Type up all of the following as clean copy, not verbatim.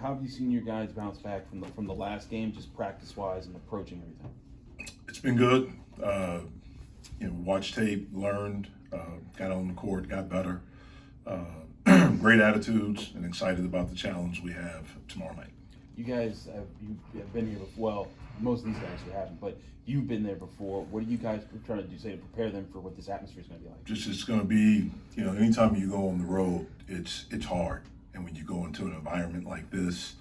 how have you seen your guys bounce back from the last game, just practice wise and approaching everything? It's been good. Watched tape, learned, got on the court, got better. Great attitudes, and excited about the challenge we have tomorrow night. You guys have been here before. Well, most of these guys you haven't, but you've been there before. What are you guys trying to do, say, to prepare them for what this atmosphere is going to be like? Just it's going to be, anytime you go on the road, it's hard. And when you go into an environment like this,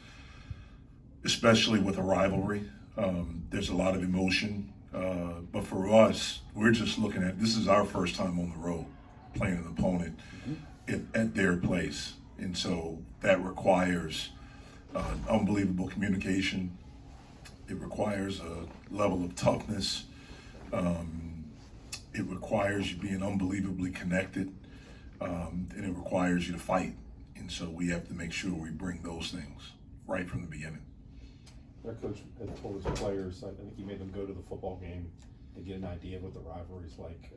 especially with a rivalry, there's a lot of emotion. But for us, we're just looking at, this is our first time on the road playing an opponent at their place. And so that requires unbelievable communication. It requires a level of toughness. It requires you being unbelievably connected. And it requires you to fight. And so we have to make sure we bring those things right from the beginning. Our coach has told his players, I think he made them go to the football game to get an idea of what the rivalry is like.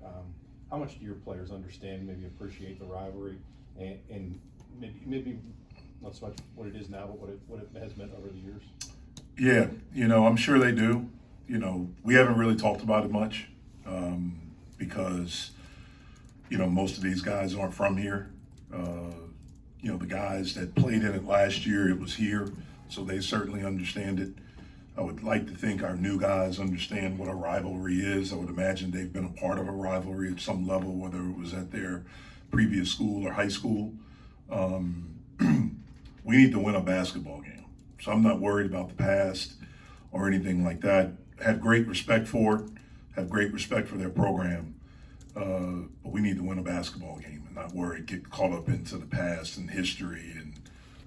How much do your players understand, maybe appreciate the rivalry, and maybe not so much what it is now, but what it has meant over the years? Yeah, I'm sure they do. We haven't really talked about it much because, most of these guys aren't from here. The guys that played in it last year, it was here, so they certainly understand it. I would like to think our new guys understand what a rivalry is. I would imagine they've been a part of a rivalry at some level, whether it was at their previous school or high school. We need to win a basketball game. So I'm not worried about the past or anything like that. Have great respect for it, have great respect for their program, but we need to win a basketball game and not worry, get caught up into the past and history and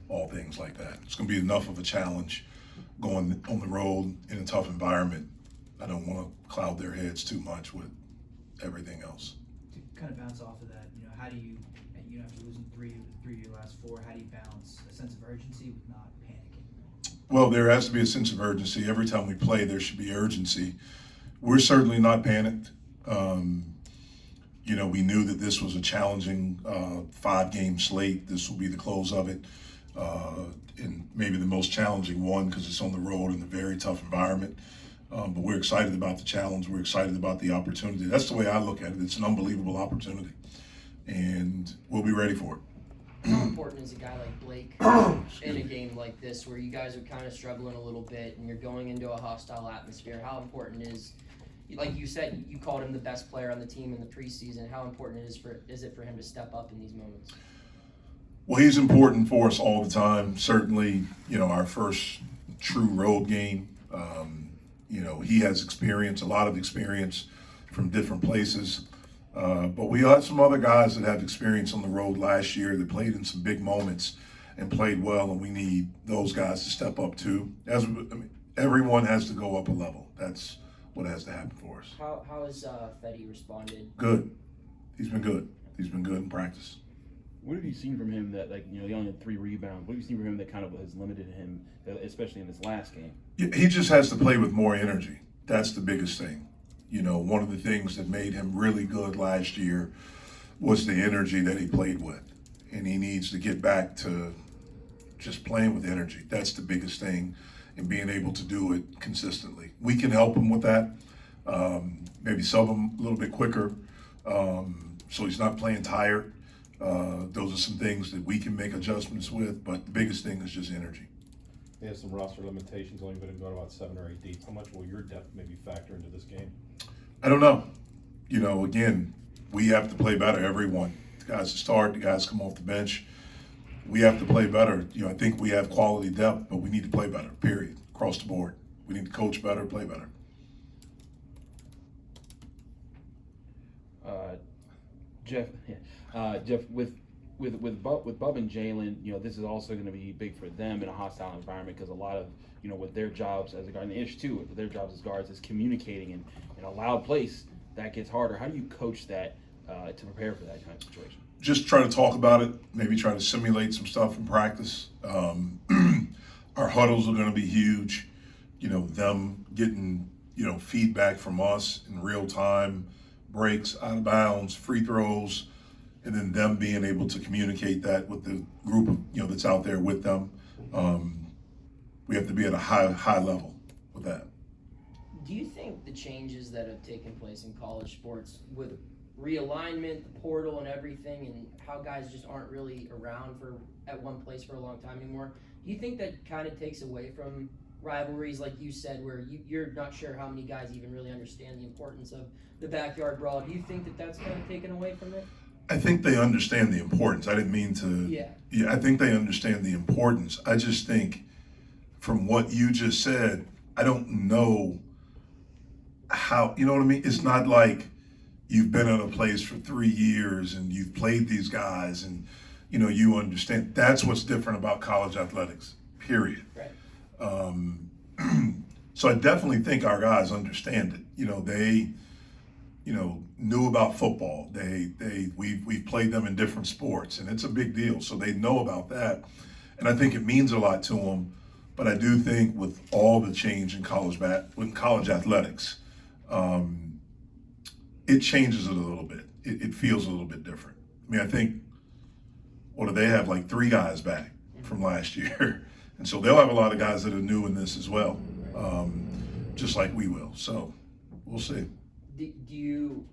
all things like that. It's going to be enough of a challenge going on the road in a tough environment. I don't want to cloud their heads too much with everything else. To kind of bounce off of that, how do you, after losing three of your last four, how do you balance a sense of urgency with not panicking? Well, there has to be a sense of urgency. Every time we play, there should be urgency. We're certainly not panicked. We knew that this was a challenging 5-game slate. This will be the close of it. And maybe the most challenging one because it's on the road in a very tough environment. But we're excited about the challenge. We're excited about the opportunity. That's the way I look at it. It's an unbelievable opportunity. And we'll be ready for it. How important is a guy like Blake in a game like this where you guys are kind of struggling a little bit and you're going into a hostile atmosphere? How important is, like you said, you called him the best player on the team in the preseason. How important is it for him to step up in these moments? Well, he's important for us all the time. Certainly, our first true road game. He has experience, a lot of experience from different places. But we had some other guys that have experience on the road last year that played in some big moments and played well, and we need those guys to step up too. Everyone has to go up a level. That's what has to happen for us. How has Fetty responded? Good. He's been good. He's been good in practice. What have you seen from him that, he only had 3 rebounds? What have you seen from him that kind of has limited him, especially in this last game? He just has to play with more energy. That's the biggest thing. One of the things that made him really good last year was the energy that he played with. And he needs to get back to just playing with energy. That's the biggest thing, and being able to do it consistently. We can help him with that. Maybe sub him a little bit quicker so he's not playing tired. Those are some things that we can make adjustments with, but the biggest thing is just energy. They have some roster limitations, only going to go about 7 or 8 deep. How much will your depth maybe factor into this game? I don't know. Again, we have to play better, everyone. The guys that start, the guys come off the bench. We have to play better. I think we have quality depth, but we need to play better, period, across the board. We need to coach better, play better. Jeff, with Bub and Jalen, this is also going to be big for them in a hostile environment because a lot of, with their jobs as a guard, and Ish too, with their jobs as guards, is communicating in a loud place. That gets harder. How do you coach that to prepare for that kind of situation? Just try to talk about it, maybe try to simulate some stuff in practice. Our huddles are going to be huge. Them getting, feedback from us in real time, breaks, out of bounds, free throws, and then them being able to communicate that with the group of, that's out there with them. we have to be at a high level with that. Do you think the changes that have taken place in college sports with realignment, the portal and everything, and how guys just aren't really around at one place for a long time anymore, do you think that kind of takes away from rivalries, like you said, where you're not sure how many guys even really understand the importance of the backyard brawl? Do you think that that's kind of taken away from it? I think they understand the importance. I didn't mean to. Yeah, I think they understand the importance. I just think from what you just said, I don't know how, you know what I mean? It's not like you've been at a place for 3 years and you've played these guys and, you know, you understand. That's what's different about college athletics, period. Right. So I definitely think our guys understand it. You know, they, you know, knew about football. We've played them in different sports, and it's a big deal. So they know about that, and I think it means a lot to them. But I do think with all the change in college athletics, it changes it a little bit. It feels a little bit different. I mean, I think, what do they have, like 3 guys back from last year? And so they'll have a lot of guys that are new in this as well, just like we will. So we'll see. Do you,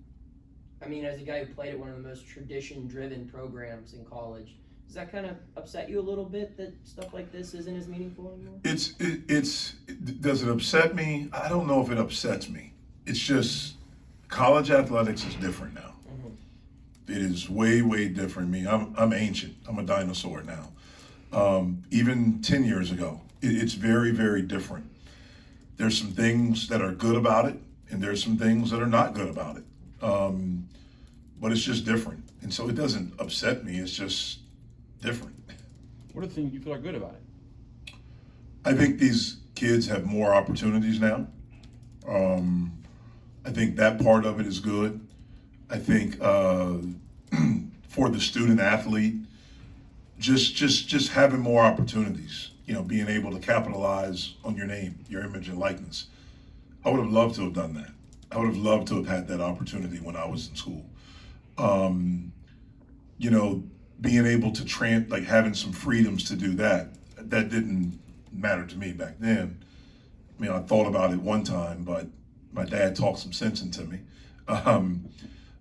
I mean, as a guy who played at one of the most tradition-driven programs in college, does that kind of upset you a little bit that stuff like this isn't as meaningful anymore? Does it upset me? I don't know if it upsets me. It's just college athletics is different now. It is way, way different. Me, I'm ancient. I'm a dinosaur now. Even 10 years ago, it's very, very different. There's some things that are good about it, and there's some things that are not good about it. But it's just different. And so it doesn't upset me. It's just different. What are the things you feel are good about it? I think these kids have more opportunities now. I think that part of it is good. I think for the student athlete, just having more opportunities, you know, being able to capitalize on your name, your image and likeness. I would have loved to have done that. I would have loved to have had that opportunity when I was in school. You know, being able to like having some freedoms to do that didn't matter to me back then. I mean, I thought about it one time, but my dad talked some sense into me.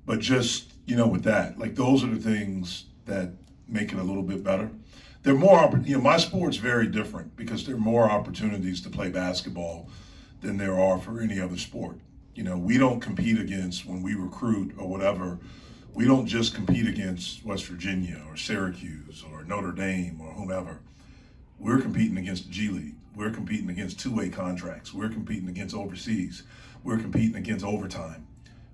But just, you know, with that, like those are the things that make it a little bit better. There are more, you know, my sport's very different because there are more opportunities to play basketball than there are for any other sport. You know, we don't compete against, when we recruit or whatever, we don't just compete against West Virginia or Syracuse or Notre Dame or whomever. We're competing against the G League. We're competing against two-way contracts. We're competing against overseas. We're competing against overtime.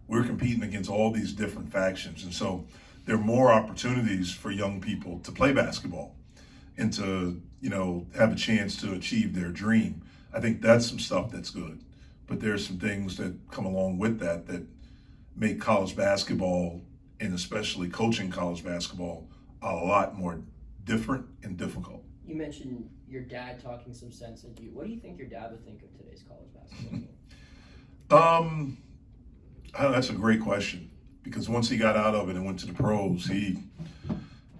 We're competing against all these different factions. And so there are more opportunities for young people to play basketball and to, you know, have a chance to achieve their dream. I think that's some stuff that's good. But there's some things that come along with that make college basketball, and especially coaching college basketball, a lot more different and difficult. You mentioned your dad talking some sense into you. What do you think your dad would think of today's college basketball game? That's a great question, because once he got out of it and went to the pros, he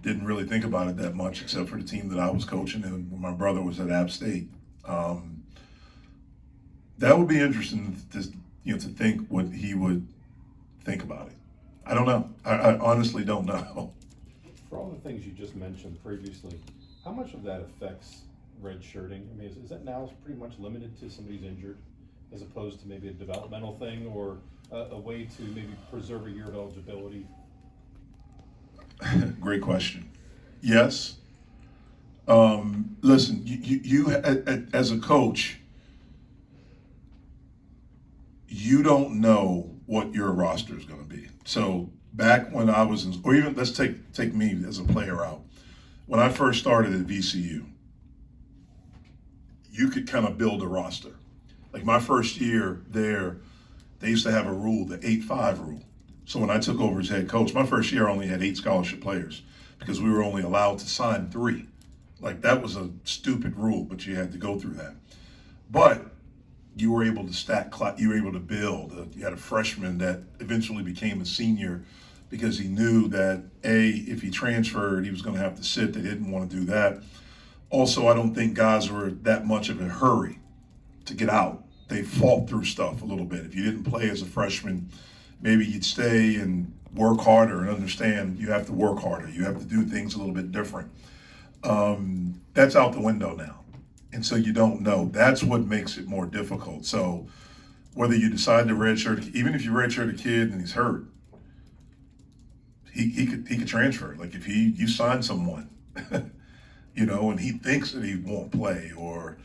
didn't really think about it that much, except for the team that I was coaching and when my brother was at App State. That would be interesting to think what he would think about it. I don't know. I honestly don't know. For all the things you just mentioned previously, how much of that affects redshirting? I mean, is that now pretty much limited to somebody's injured, as opposed to maybe a developmental thing or a way to maybe preserve a year of eligibility? Great question. Yes. Listen, you as a coach, you don't know what your roster is going to be. So back when I was or even let's take me as a player out. When I first started at VCU, you could kind of build a roster. Like my first year there, they used to have a rule, the 8-5 rule. So when I took over as head coach, my first year I only had 8 scholarship players because we were only allowed to sign 3. Like that was a stupid rule, but you had to go through that. But you were able to stack, you were able to build. You had a freshman that eventually became a senior because he knew that if he transferred, he was going to have to sit. They didn't want to do that. Also, I don't think guys were that much of a hurry to get out. They fought through stuff a little bit. If you didn't play as a freshman, maybe you'd stay and work harder and understand you have to work harder. You have to do things a little bit different. That's out the window now. And so you don't know. That's what makes it more difficult. So whether you decide to redshirt, even if you redshirt a kid and he's hurt, he could transfer. Like if you sign someone, and he thinks that he won't play, or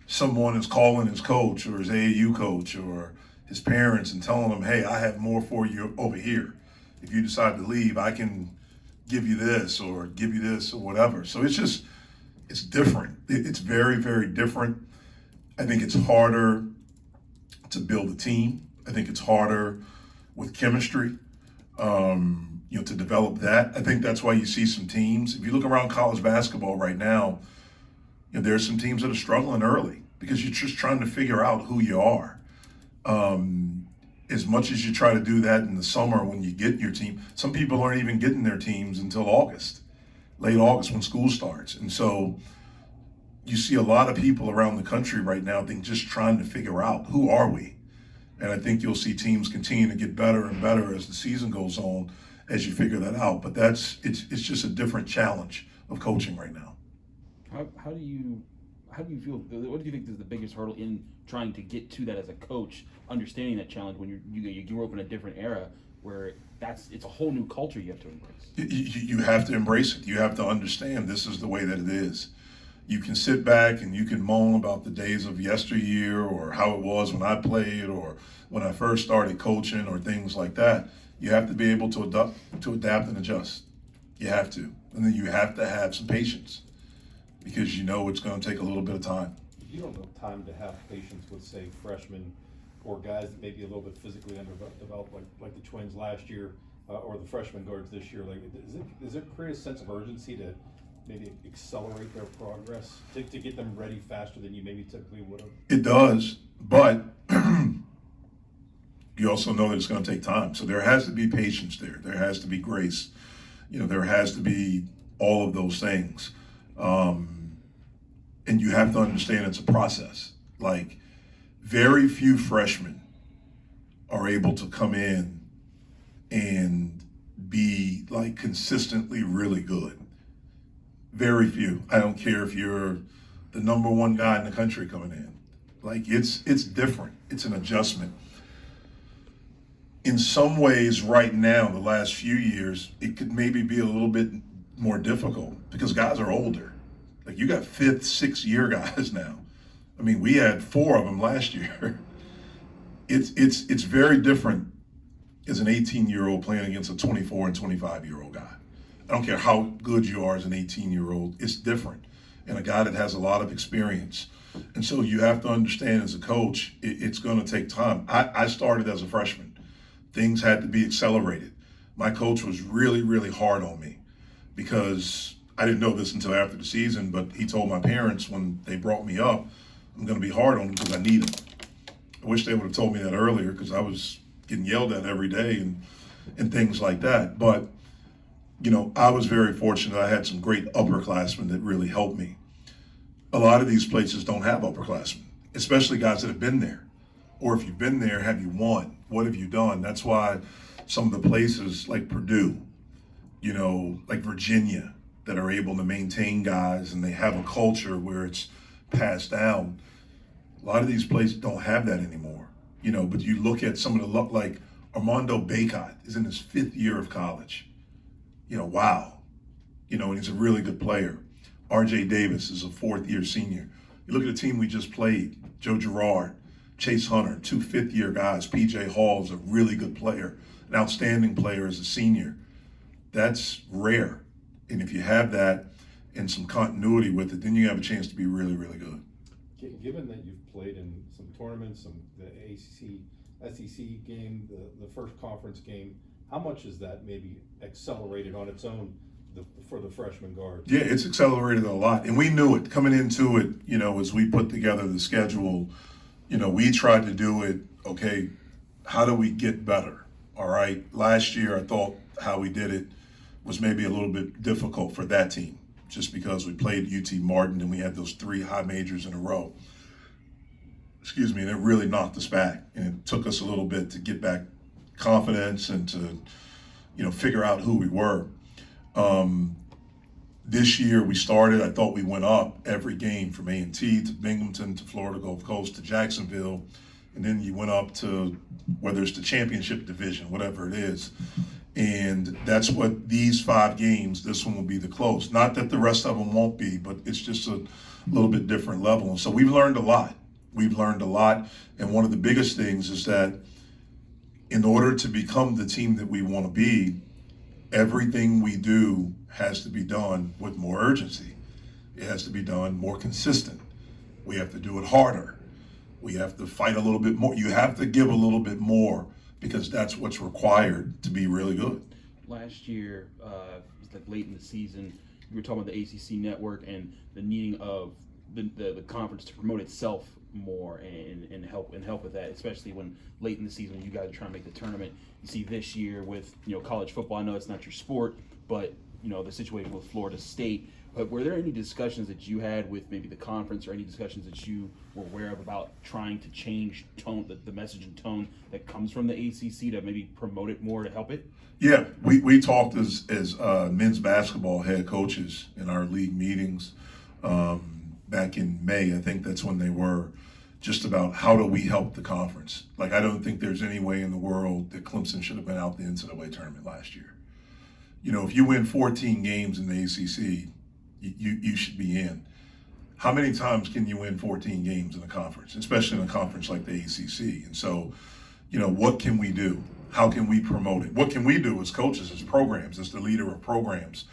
someone is calling his coach or his AAU coach or his parents and telling them, hey, I have more for you over here. If you decide to leave, I can give you this or whatever. So it's different. It's very, very different. I think it's harder to build a team. I think it's harder with chemistry, to develop that. I think that's why you see some teams. If you look around college basketball right now, there's some teams that are struggling early because you're just trying to figure out who you are. As much as you try to do that in the summer when you get your team, some people aren't even getting their teams until August, late August when school starts. And so you see a lot of people around the country right now just trying to figure out who are we. And I think you'll see teams continue to get better and better as the season goes on as you figure that out. But it's just a different challenge of coaching right now. How do you feel? What do you think is the biggest hurdle in trying to get to that as a coach, understanding that challenge when you grew up in a different era where it's a whole new culture you have to embrace? You have to embrace it. You have to understand this is the way that it is. You can sit back and you can moan about the days of yesteryear or how it was when I played or when I first started coaching or things like that. You have to be able to adapt and adjust. You have to. And then you have to have some patience because it's going to take a little bit of time. You don't have time to have patience with, say, freshmen or guys that may be a little bit physically underdeveloped, like the Twins last year, or the freshman guards this year. Like, does it create a sense of urgency to maybe accelerate their progress to get them ready faster than you maybe typically would have? It does, but you also know that it's going to take time. So there has to be patience there. There has to be grace. There has to be all of those things. And you have to understand it's a process. Like, very few freshmen are able to come in and be like consistently really good. Very few. I don't care if you're the number one guy in the country coming in. Like, it's different. It's an adjustment. In some ways right now, the last few years, it could maybe be a little bit more difficult because guys are older. Like, you got 5th, 6th year guys now. I mean, we had 4 of them last year. It's very different as an 18-year-old playing against a 24 and 25-year-old guy. I don't care how good you are as an 18-year-old, it's different. And a guy that has a lot of experience. And so you have to understand as a coach, it's going to take time. I started as a freshman. Things had to be accelerated. My coach was really, really hard on me because I didn't know this until after the season, but he told my parents when they brought me up, I'm going to be hard on them because I need them. I wish they would have told me that earlier because I was getting yelled at every day and things like that. But, I was very fortunate. I had some great upperclassmen that really helped me. A lot of these places don't have upperclassmen, especially guys that have been there. Or if you've been there, have you won? What have you done? That's why some of the places like Purdue, like Virginia, that are able to maintain guys and they have a culture where it's passed down. A lot of these places don't have that anymore, but you look at some of the like Armando Bacot is in his 5th year of college. Wow. And he's a really good player. RJ Davis is a 4th year senior. You look at the team we just played, Joe Girard, Chase Hunter, 2 5th year guys. PJ Hall is a really good player, an outstanding player as a senior. That's rare. And if you have that and some continuity with it, then you have a chance to be really, really good. Given that you've played in some tournaments, the ACC, SEC game, the first conference game, how much is that maybe accelerated on its own for the freshman guards? Yeah, it's accelerated a lot. And we knew it coming into it, as we put together the schedule, we tried to do it, okay, how do we get better? All right. Last year, I thought how we did it was maybe a little bit difficult for that team. just because we played UT Martin and we had those 3 high majors in a row. Excuse me, and it really knocked us back, and it took us a little bit to get back confidence and to, figure out who we were. This year we started, I thought we went up every game from A&T to Binghamton to Florida Gulf Coast to Jacksonville, and then you went up to whether it's the championship division, whatever it is. And that's what these 5 games, this one will be the close. Not that the rest of them won't be, but it's just a little bit different level. And so we've learned a lot. And one of the biggest things is that in order to become the team that we want to be, everything we do has to be done with more urgency. It has to be done more consistent. We have to do it harder. We have to fight a little bit more. You have to give a little bit more because that's what's required to be really good. Last year, it was like late in the season, we were talking about the ACC network and the needing of the conference to promote itself more and help with that, especially when late in the season when you guys are trying to make the tournament. You see this year with college football. I know it's not your sport, but the situation with Florida State. But were there any discussions that you had with maybe the conference, or any discussions that you were aware of about trying to change tone, the message and tone that comes from the ACC to maybe promote it more to help it? Yeah, we talked as men's basketball head coaches in our league meetings back in May. I think that's when they were, just about how do we help the conference. Like, I don't think there's any way in the world that Clemson should have been out the NCAA tournament last year. If you win 14 games in the ACC, you should be in. How many times can you win 14 games in a conference, especially in a conference like the ACC? And so, what can we do? How can we promote it? What can we do as coaches, as programs, as the leader of programs?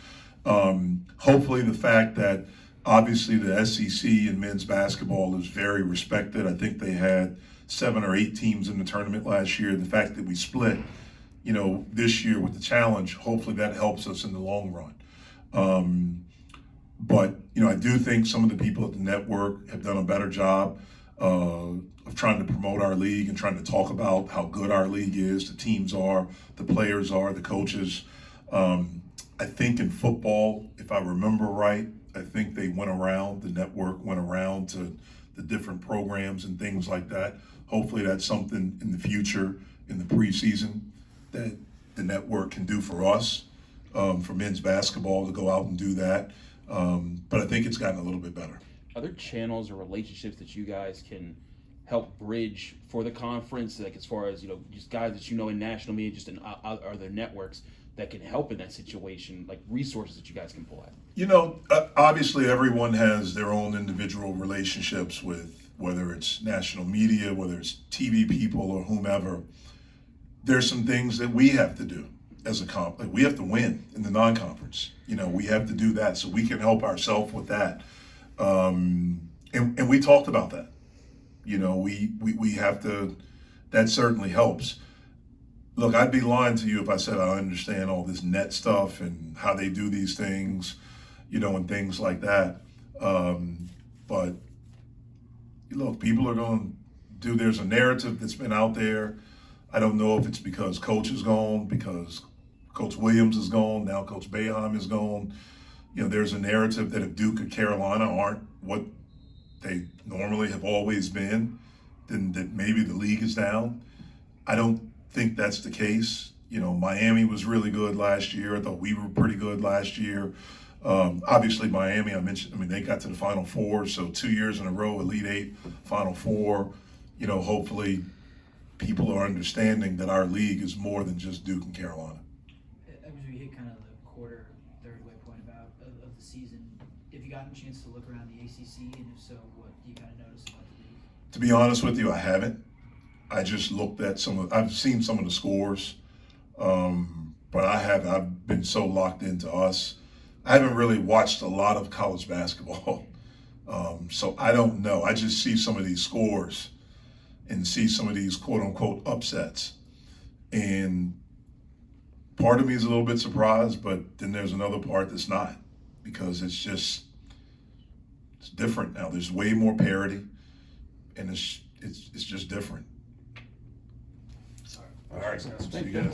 Hopefully the fact that obviously the SEC in men's basketball is very respected. I think they had 7 or 8 teams in the tournament last year. The fact that we split, this year with the challenge, hopefully that helps us in the long run. But I do think some of the people at the network have done a better job of trying to promote our league and trying to talk about how good our league is, the teams are, the players are, the coaches. I think in football, if I remember right, I think the network went around to the different programs and things like that. Hopefully that's something in the future, in the preseason, that the network can do for us, for men's basketball to go out and do that. But I think it's gotten a little bit better. Are there channels or relationships that you guys can help bridge for the conference, like as far as just guys that in national media, just in other networks that can help in that situation, like resources that you guys can pull at? Obviously everyone has their own individual relationships with, whether it's national media, whether it's TV people or whomever. There's some things that we have to do as a like we have to win in the non-conference. We have to do that so we can help ourselves with that. And we talked about that. We have to, that certainly helps. Look, I'd be lying to you if I said I understand all this net stuff and how they do these things, and things like that. But look, people are going to do, there's a narrative that's been out there. I don't know if it's because Coach is gone, because Coach Williams is gone, now Coach Boeheim is gone. There's a narrative that if Duke or Carolina aren't what they normally have always been, then that maybe the league is down. I don't think that's the case. Miami was really good last year. I thought we were pretty good last year. Obviously Miami, they got to the Final Four, so 2 years in a row, Elite Eight, Final Four. Hopefully people are understanding that our league is more than just Duke and Carolina. As we hit kind of the third way point of the season, have you gotten a chance to look around the ACC, and if so, what do you kind of notice about the league? To be honest with you, I haven't. I just looked at I've seen some of the scores, but I've been so locked into us. I haven't really watched a lot of college basketball, so I don't know. I just see some of these scores and see some of these quote unquote upsets. And part of me is a little bit surprised, but then there's another part that's not, because it's different now. There's way more parity, and it's just different. All right. See you guys.